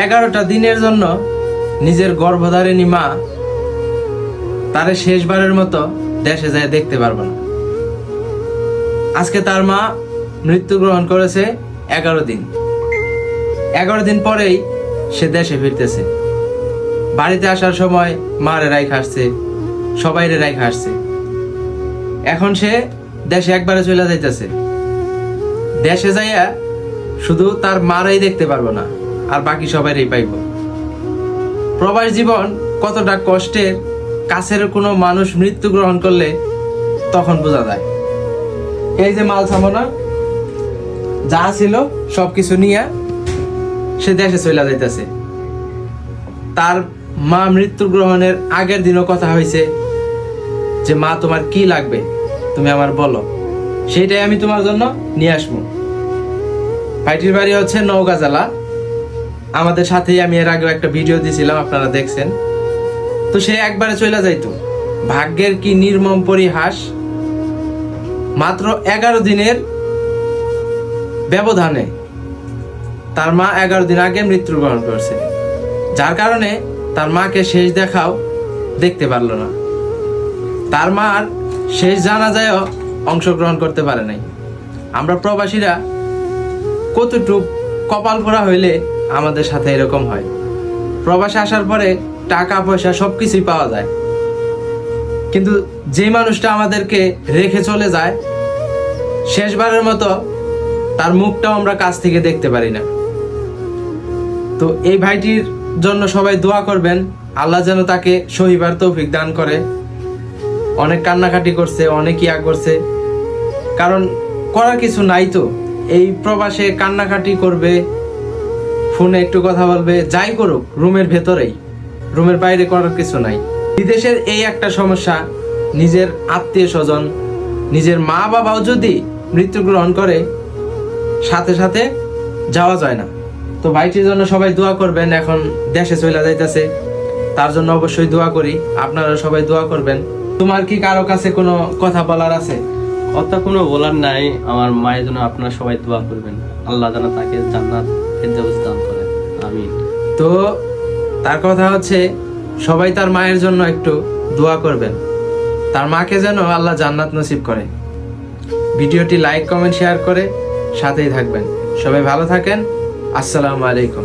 11টা দিনের জন্য নিজের গর্ভধারিণী মা তারে শেষবারের মতো দেশে যায় দেখতে পারবে না। আজকে তার মা মৃত্যুগ্রহণ করেছে 11 দিন পরেই সে দেশে ফিরতেছে। বাড়িতে আসার সময় মারে রাইখা আসছে, সবাই রাইখা আসছে। এখন সে দেশে একবারে চলে যাইতেছে। দেশে যাইয়া শুধু তার মারাই দেখতে পারবো না, আর বাকি সবাইই পাইব। প্রবাস জীবন কতটা কষ্টের, কাছের কোনো মানুষ মৃত্যুগ্রহণ করলে তখন বোঝা যায়। এই যে মাল সামনা যা ছিল সবকিছু নিয়ে সে দেশে চলে যাইতেছে। তার মা মৃত্যুগ্রহণের আগের দিনও কথা হয়েছে যে মা তোমার কি লাগবে তুমি আমার বলো, সেটাই আমি তোমার জন্য নিয়ে আসবো। ভাইটির বাড়ি হচ্ছে নওগাঁ জেলা। আমাদের সাথেই আমি এর আগেও একটা ভিডিও দিয়েছিলাম, আপনারা দেখছেন। তো সে একবারে চলে যাইতো। ভাগ্যের কি নির্মম পরিহাস, মাত্র 11 দিনের ব্যবধানে তার মা 11 দিন আগে মৃত্যুবরণ করছে, যার কারণে তার মাকে শেষ দেখাও দেখতে পারলো না। তার মার শেষ জানাজায়ও অংশগ্রহণ করতে পারে নাই। আমরা প্রবাসীরা কতটুক কপাল পোড়া হইলে আমাদের সাথে এরকম হয়। প্রবাসে আসার পরে টাকা পয়সা সবকিছুই পাওয়া যায়, কিন্তু যে মানুষটা আমাদেরকে রেখে চলে যায় শেষবারের মতো তার মুখটাও আমরা কাছ থেকে দেখতে পারি না। তো এই ভাইটির জন্য সবাই দোয়া করবেন, আল্লাহ যেন তাকে সহিবার তৌফিক দান করে। অনেক কান্নাকাটি করছে, অনেক ইয়া করছে, কারণ করার কিছু নাই। তো এই প্রবাসে কান্নাকাটি করবে, ফোনে একটু কথা বলবে, যাই করুক রুমের ভেতরেই, রুমের বাইরে করার কিছু নাই। বিদেশের এই একটা সমস্যা, নিজের আত্মীয় স্বজন, নিজের মা বাবাও যদি মৃত্যুগ্রহণ করে সাথে সাথে যাওয়া যায় না। তো ভাইটির জন্য সবাই দোয়া করবেন। এখন দেশে চলে যাইতেছে, তার জন্য অবশ্যই দোয়া করি, আপনারা সবাই দোয়া করবেন। তোমার কি কারো কাছে কোনো কথা বলার আছে? কথা কোনো বলার নাই। আমার মায়ের জন্য আপনারা সবাই দোয়া করবেন, আল্লাহ যেন তাকে জান্নাত ফেরদাউস দান করেন, আমিন। তো তার কথা হচ্ছে সবাই তার মায়ের জন্য একটু দোয়া করবেন, তার মাকে যেন আল্লাহ জান্নাত নসিব করে। ভিডিওটি লাইক কমেন্ট শেয়ার করে সাথেই থাকবেন। সবাই ভালো থাকেন। আসসালামু আলাইকুম।